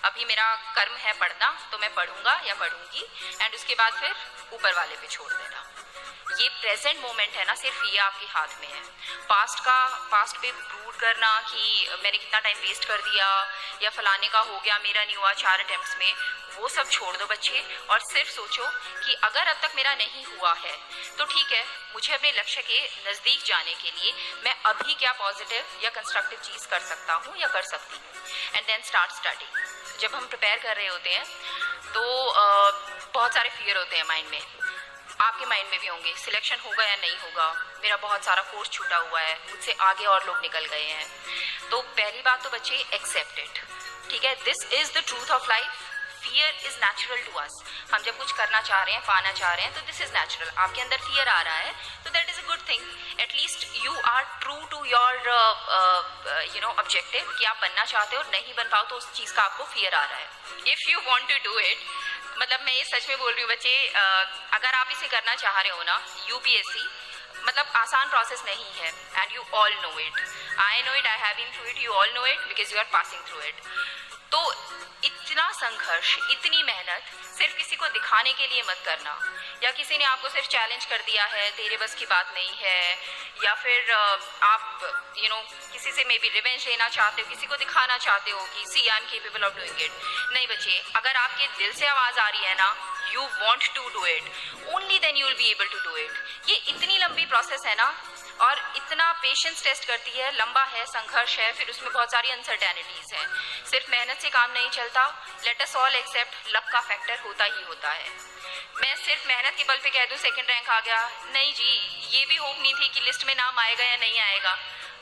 अभी मेरा कर्म है पढ़ना, तो मैं पढ़ूंगा या पढ़ूंगी, एंड उसके बाद फिर ऊपर वाले पे छोड़ देना। ये प्रेजेंट मोमेंट है ना, सिर्फ ये आपके हाथ में है। पास्ट पे ब्रूड करना कि मैंने कितना टाइम वेस्ट कर दिया या फलाने का हो गया, मेरा नहीं हुआ 4 अटेम्प्ट्स में, वो सब छोड़ दो बच्चे, और सिर्फ सोचो कि अगर अब तक मेरा नहीं हुआ है तो ठीक है, मुझे अपने लक्ष्य के नज़दीक जाने के लिए मैं अभी क्या पॉजिटिव या कंस्ट्रक्टिव चीज़ कर सकता हूँ या कर सकती हूँ, एंड देन स्टार्ट स्टडी। जब हम प्रिपेयर कर रहे होते हैं तो बहुत सारे फियर होते हैं माइंड में, आपके माइंड में भी होंगे, सिलेक्शन होगा या नहीं होगा, मेरा बहुत सारा कोर्स छूटा हुआ है, मुझसे आगे और लोग निकल गए हैं। तो पहली बात तो बच्चे एक्सेप्ट इट, ठीक है, this is the truth of life, fear is natural to us. हम जब कुछ करना चाह रहे हैं, पाना चाह रहे हैं, तो दिस इज नेचुरल। आपके अंदर फियर आ रहा है तो that is a good thing, at least you are true to your objective कि आप बनना चाहते हो, नहीं बन पाओ तो उस चीज़ का आपको फियर आ रहा है। If you want to do it, मतलब मैं ये सच में बोल रही हूँ बच्चे, अगर आप इसे करना चाह रहे हो ना, यूपीएससी मतलब आसान प्रोसेस नहीं है, and you all know it, I know it, I have been through it, you all know it because you are passing through it. तो इतना संघर्ष, इतनी मेहनत सिर्फ किसी को दिखाने के लिए मत करना, या किसी ने आपको सिर्फ चैलेंज कर दिया है, तेरे बस की बात नहीं है, या फिर आप किसी से मे बी रिवेंज लेना चाहते हो, किसी को दिखाना चाहते हो कि see I am capable of doing it. नहीं बच्चे, अगर आपके दिल से आवाज़ आ रही है ना, you want to do it, only then you will be able to do it. ये इतनी लंबी प्रोसेस है ना, और इतना पेशेंस टेस्ट करती है, लंबा है, संघर्ष है, फिर उसमें बहुत सारी अनसर्टेनिटीज़ हैं। सिर्फ मेहनत से काम नहीं चलता, let us all except luck का फैक्टर होता ही होता है। मैं सिर्फ मेहनत के बल पे कह दूं सेकंड रैंक आ गया, नहीं जी, ये भी होप नहीं थी कि लिस्ट में नाम आएगा या नहीं आएगा।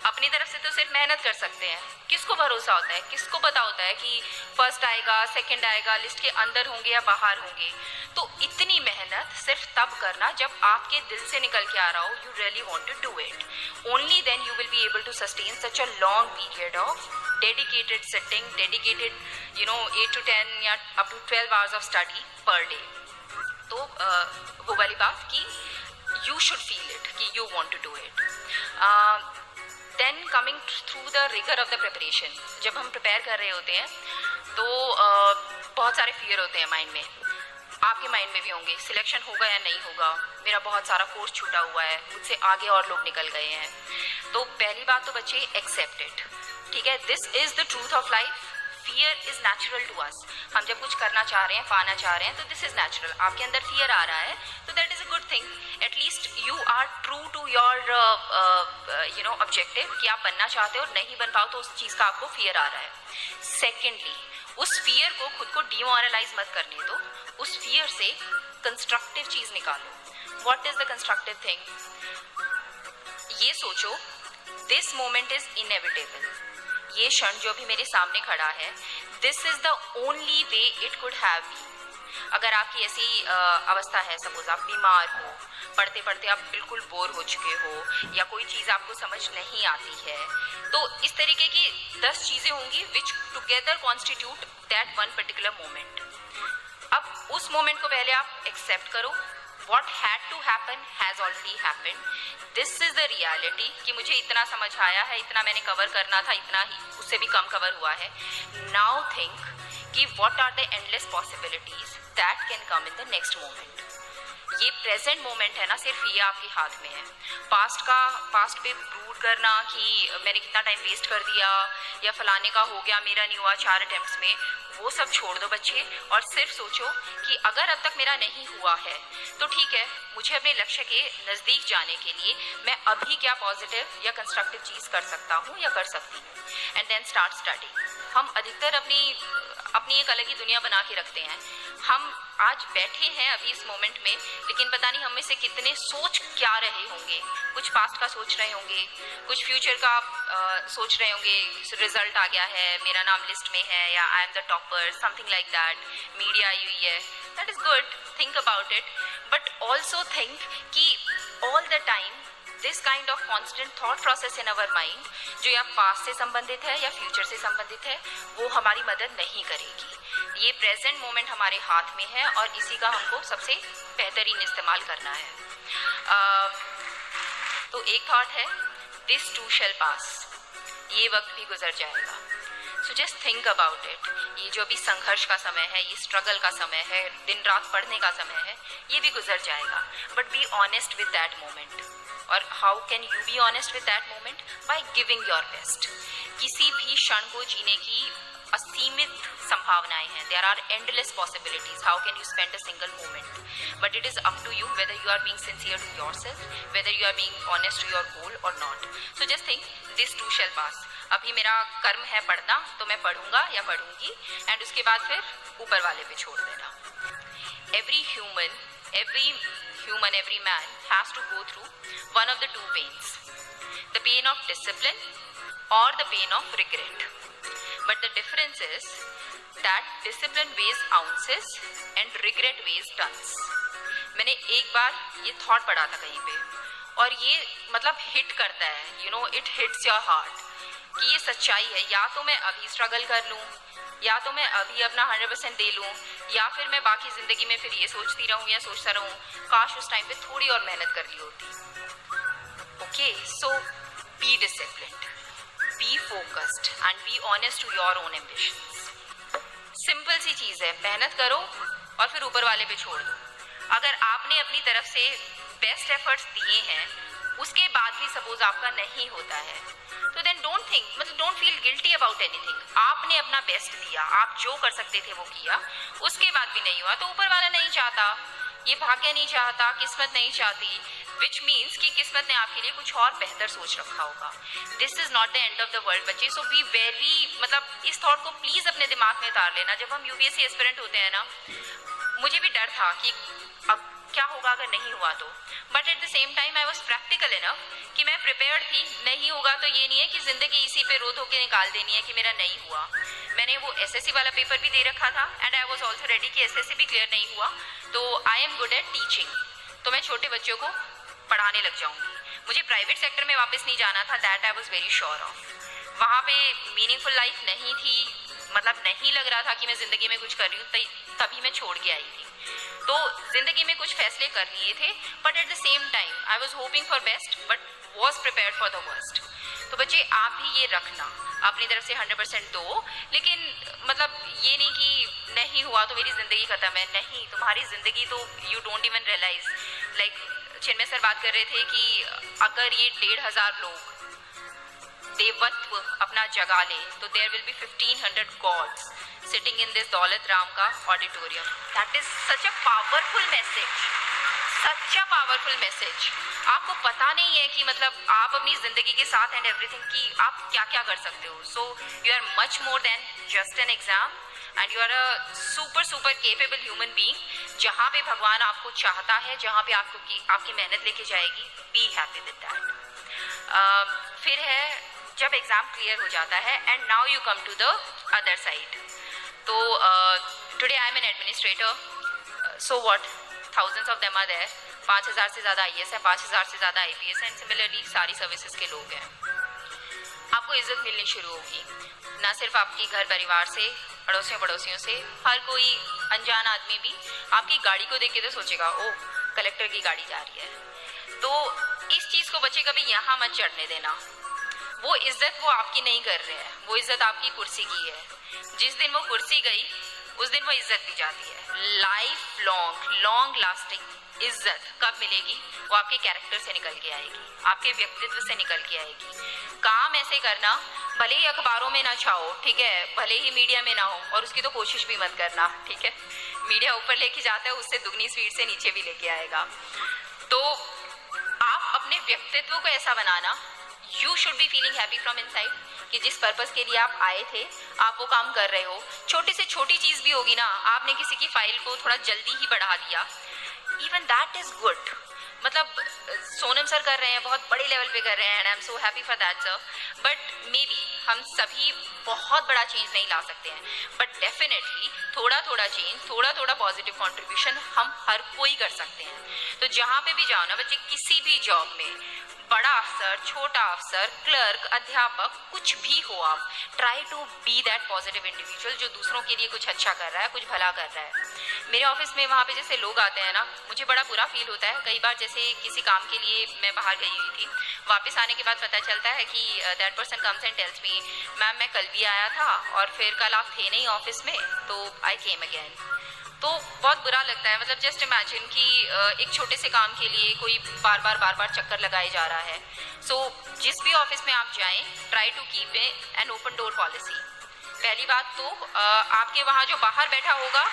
अपनी तरफ से तो सिर्फ मेहनत कर सकते हैं, किसको भरोसा होता है, किसको पता होता है कि फर्स्ट आएगा, सेकंड आएगा, लिस्ट के अंदर होंगे या बाहर होंगे। तो इतनी मेहनत सिर्फ तब करना जब आपके दिल से निकल के आ रहा हो, you really want to do it, only then you will be able to sustain such a long period of dedicated sitting, dedicated 8 to 10 या up to 12 hours of study per day. तो वो वाली बात कि यू शुड फील इट कि you want to do it. Then coming through the rigour of the preparation, जब हम prepare कर रहे होते हैं तो बहुत सारे फियर होते हैं माइंड में, आपके माइंड में भी होंगे, सिलेक्शन होगा या नहीं होगा, मेरा बहुत सारा कोर्स छूटा हुआ है, मुझसे आगे और लोग निकल गए हैं। तो पहली बात तो बच्चे एक्सेप्ट इट, ठीक है, this is the truth of life, fear is natural to us. हम जब कुछ करना चाह रहे हैं, पाना चाह रहे हैं, तो दिस इज नेचुरल। आपके अंदर फियर आ रहा है तो that is a good thing, at least you are true to your objective कि आप बनना चाहते हो, नहीं बन पाओ तो उस चीज़ का आपको फियर आ रहा है। सेकेंडली, उस फियर को, खुद को डिमोरलाइज मत करने दो, उस फियर से कंस्ट्रक्टिव चीज़ निकालो। What is the constructive thing? ये सोचो, दिस मोमेंट इज इनएविटेबल, ये क्षण जो भी मेरे सामने खड़ा है, this is the only way it could have been. अगर आपकी ऐसी अवस्था है, सपोज आप बीमार हो, पढ़ते पढ़ते आप बिल्कुल बोर हो चुके हो, या कोई चीज़ आपको समझ नहीं आती है, तो इस तरीके की 10 चीज़ें होंगी which together constitute that one particular moment. अब उस मोमेंट को पहले आप एक्सेप्ट करो, what had to happen has already happened, this is the reality कि मुझे इतना समझ आया है, इतना मैंने कवर करना था, इतना ही, उससे भी कम कवर हुआ है। now think कि what are the endless possibilities that can come in the next moment। ये प्रेजेंट मोमेंट है ना, सिर्फ ये आपके हाथ में है। पास्ट पे ब्रूड करना कि मैंने कितना टाइम वेस्ट कर दिया या फलाने का हो गया, मेरा नहीं हुआ 4 अटेम्प्ट्स में, वो सब छोड़ दो बच्चे, और सिर्फ सोचो कि अगर अब तक मेरा नहीं हुआ है तो ठीक है, मुझे अपने लक्ष्य के नज़दीक जाने के लिए मैं अभी क्या पॉजिटिव या कंस्ट्रक्टिव चीज़ कर सकता हूँ या कर सकती हूँ, एंड देन स्टार्ट स्टडी। हम अधिकतर अपनी एक अलग ही दुनिया बना के रखते हैं। हम आज बैठे हैं अभी इस मोमेंट में, लेकिन पता नहीं हम में से कितने सोच क्या रहे होंगे, कुछ पास्ट का सोच रहे होंगे, कुछ फ्यूचर का सोच रहे होंगे, रिजल्ट आ गया है, मेरा नाम लिस्ट में है, या I am the topper, something like that, media आई हुई है, that is good, think about it, but also think कि all the time this kind of constant thought process in our mind, जो या पास्ट से संबंधित है या फ्यूचर से संबंधित है, वो हमारी मदद नहीं करेगी। ये प्रेजेंट मोमेंट हमारे हाथ में है और इसी का हमको सबसे बेहतरीन इस्तेमाल करना है। तो एक थॉट है, दिस टू शैल पास, ये वक्त भी गुजर जाएगा। सो जस्ट थिंक अबाउट इट। ये जो भी संघर्ष का समय है, ये स्ट्रगल का समय है, दिन रात पढ़ने का समय है, ये भी गुजर जाएगा, but be honest with that moment. और how can you be honest with that moment? By giving your best. किसी भी क्षण को जीने की असीमित संभावनाएं हैं, there are endless possibilities, how can you spend a single moment, but it is up to you whether you are being sincere to yourself, whether you are being honest to your goal और not. So just think this to शैल पास। अभी मेरा कर्म है पढ़ना, तो मैं पढ़ूंगा या पढ़ूंगी, एंड उसके बाद फिर ऊपर वाले पे छोड़ देना। every human, every man has to go through one of the two pains, the pain of discipline or the pain of regret. But the difference is that discipline weighs ounces and regret weighs tons. मैंने एक बार ये thought पढ़ा था कहीं पे, और ये मतलब हिट करता है, you know, it hits your heart कि ये सच्चाई है। या तो मैं अभी स्ट्रगल कर लूँ, या तो मैं अभी अपना 100% दे लूँ, या फिर मैं बाकी ज़िंदगी में फिर ये सोचती रहूँ या सोचता रहूँ काश उस टाइम पे थोड़ी और मेहनत कर ली होती। Okay, so be disciplined, be focused and be honest to your own ambitions. Simple सी चीज़ है, मेहनत करो और फिर ऊपर वाले पे छोड़ दो। अगर आपने अपनी तरफ से बेस्ट एफर्ट्स दिए हैं, उसके बाद भी सपोज आपका नहीं होता है, तो देन डोंट थिंक, मतलब don't feel guilty about anything. आपने अपना बेस्ट दिया, आप जो कर सकते थे वो किया, उसके बाद भी नहीं हुआ तो ऊपर वाला नहीं चाहता, ये भाग्य नहीं चाहता, किस्मत नहीं चाहती, विच मीन्स कि किस्मत ने आपके लिए कुछ और बेहतर सोच रखा होगा। This is not the end of the world बच्चे। सो बी वेरी, मतलब इस थॉट को प्लीज अपने दिमाग में उतार लेना। जब हम यूपीएससी एस्पिरेंट होते हैं ना, मुझे भी डर था कि अब क्या होगा अगर नहीं हुआ तो, but at the same time I was practical enough कि मैं प्रिपेयर्ड थी। नहीं होगा तो ये नहीं है कि जिंदगी इसी पे रो धो के निकाल देनी है कि मेरा नहीं हुआ। मैंने वो एसएससी वाला पेपर भी दे रखा था and I was also ready कि एसएससी भी क्लियर नहीं हुआ तो I am good at teaching, तो मैं छोटे बच्चों को पढ़ाने लग जाऊंगी। मुझे प्राइवेट सेक्टर में वापस नहीं जाना था, that I was very sure of. वहाँ पे मीनिंगफुल लाइफ नहीं थी, मतलब नहीं लग रहा था कि मैं जिंदगी में कुछ कर रही हूँ, तभी मैं छोड़ के आई थी। तो जिंदगी में कुछ फैसले कर लिए थे, but at the same time I was hoping for best but was prepared for the worst. तो बच्चे आप भी ये रखना, अपनी तरफ से 100% दो, लेकिन मतलब ये नहीं कि नहीं हुआ तो मेरी जिंदगी खत्म है। नहीं, तुम्हारी जिंदगी तो you don't even realise. Like Chinmay sir बात कर रहे थे कि अगर ये 1,500 लोग देवत्व अपना जगा ले तो there will be 1,500 gods sitting in this Daulat Ram का auditorium. That is such a powerful message, such a powerful message. आपको पता नहीं है कि मतलब आप अपनी जिंदगी के साथ एंड एवरीथिंग की आप क्या क्या कर सकते हो। So you are much more than just an exam and you are a super capable human being. जहाँ पे भगवान आपको चाहता है, जहाँ पे आपकी मेहनत लेके जाएगी, बी हैप्पी विद दैट। फिर है जब एग्जाम क्लियर हो जाता है and now you come to the other side. तो today I am an administrator, so what, thousands of them are there. 5,000 से ज़्यादा आईएएस है, 5,000 से ज़्यादा आईपीएस एंड सिमिलरली सारी सर्विसेज के लोग हैं। आपको इज्जत मिलनी शुरू होगी, ना सिर्फ आपकी घर परिवार से, पड़ोसियों से, हर कोई अनजान आदमी भी आपकी गाड़ी को देख के तो सोचेगा ओह कलेक्टर की गाड़ी जा रही है। तो इस चीज़ को बच्चे कभी यहाँ मत चढ़ने देना। वो इज्जत वो आपकी नहीं कर रहे हैं, वो इज्जत आपकी कुर्सी की है। जिस दिन वो कुर्सी गई उस दिन वो इज्जत भी जाती है। लाइफ लॉन्ग लास्टिंग इज्जत कब मिलेगी? वो आपके कैरेक्टर से निकल के आएगी, आपके व्यक्तित्व से निकल के आएगी। काम ऐसे करना, भले ही अखबारों में ना छाओ, ठीक है, भले ही मीडिया में ना हो, और उसकी तो कोशिश भी मत करना, ठीक है। मीडिया ऊपर लेके जाता है, उससे दुगनी स्पीड से नीचे भी लेके आएगा। तो आप अपने व्यक्तित्व को ऐसा बनाना, you should be feeling happy from inside कि जिस पर्पस के लिए आप आए थे आप वो काम कर रहे हो। छोटी से छोटी चीज़ भी होगी ना, आपने किसी की फाइल को थोड़ा जल्दी ही बढ़ा दिया, इवन दैट इज गुड। मतलब सोनम सर कर रहे हैं, बहुत बड़े लेवल पे कर रहे हैं and I am so happy for that sir. But may be हम सभी बहुत बड़ा चेंज नहीं ला सकते हैं, बट डेफिनेटली थोड़ा चेंज, थोड़ा पॉजिटिव कंट्रीब्यूशन हम हर कोई कर सकते हैं। तो जहाँ पे भी जाओ ना बच्चे, किसी भी जॉब में, बड़ा अफसर, छोटा अफसर, क्लर्क, अध्यापक, कुछ भी हो, आप try to be that positive individual जो दूसरों के लिए कुछ अच्छा कर रहा है, कुछ भला कर रहा है। मेरे ऑफिस में वहाँ पे जैसे लोग आते हैं ना, मुझे बड़ा बुरा फील होता है कई बार। जैसे किसी काम के लिए मैं बाहर गई हुई थी, वापस आने के बाद पता चलता है कि that person comes and tells me, ma'am मैं कल भी आया था और फिर कल आप थे नहीं ऑफिस में, तो आई केम अगेन। तो बहुत बुरा लगता है। मतलब जस्ट इमेजिन कि एक छोटे से काम के लिए कोई बार बार चक्कर लगाए जा रहा है। सो जिस भी ऑफिस में आप जाएं, try to keep an open door policy. पहली बात तो आपके वहाँ जो बाहर बैठा होगा,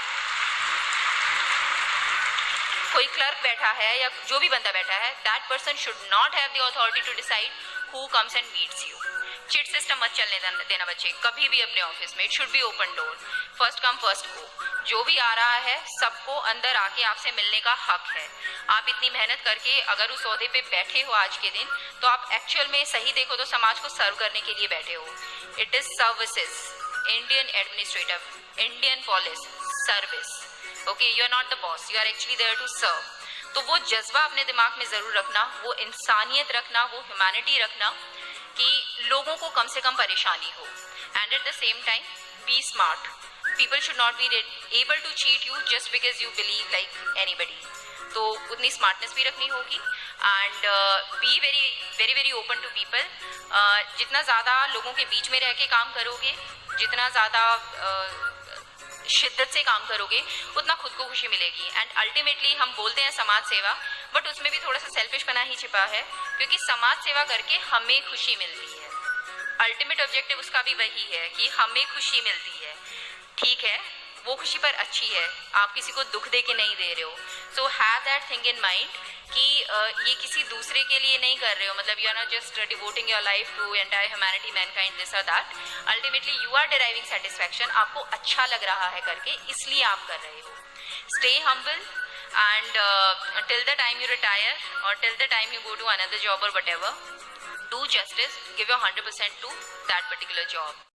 कोई क्लर्क बैठा है या जो भी बंदा बैठा है, that person should not have the authority to decide who comes and meets you. Chit system मत चलने देना बच्चे कभी भी अपने ऑफिस में। It should be open door, first come first go. जो भी आ रहा है सबको अंदर आके आपसे मिलने का हक है। आप इतनी मेहनत करके अगर उस ओहदे पे बैठे हो आज के दिन, तो आप एक्चुअल में सही देखो तो समाज को सर्व करने के लिए बैठे हो। It is services, Indian administrative, Indian police service. Okay, you are not the boss, you are actually there to serve. तो वो जज्बा अपने दिमाग में जरूर रखना, वो इंसानियत रखना, वो ह्यूमैनिटी रखना कि लोगों को कम से कम परेशानी हो। And at the same time be smart. People should not be able to cheat you just because you believe like anybody. तो उतनी स्मार्टनेस भी रखनी होगी and be very open to people. जितना ज़्यादा लोगों के बीच में रह के काम करोगे, जितना ज़्यादा शिद्दत से काम करोगे, उतना खुद को खुशी मिलेगी। एंड अल्टीमेटली हम बोलते हैं समाज सेवा, बट उसमें भी थोड़ा सा सेल्फिशपना ही छिपा है, क्योंकि समाज सेवा करके हमें खुशी मिलती है। अल्टीमेट ऑब्जेक्टिव उसका भी वही है कि हमें खुशी मिलती है। ठीक है, वो खुशी पर अच्छी है, आप किसी को दुख दे के नहीं दे रहे हो। So have that thing in mind कि ये किसी दूसरे के लिए नहीं कर रहे हो। मतलब you are not just devoting your life to entire humanity, mankind, this और that. Ultimately you are deriving satisfaction, आपको अच्छा लग रहा है करके, इसलिए आप कर रहे हो। Stay humble and till the time you retire और till the time you go to another job or whatever, do justice, give your 100% to that particular job.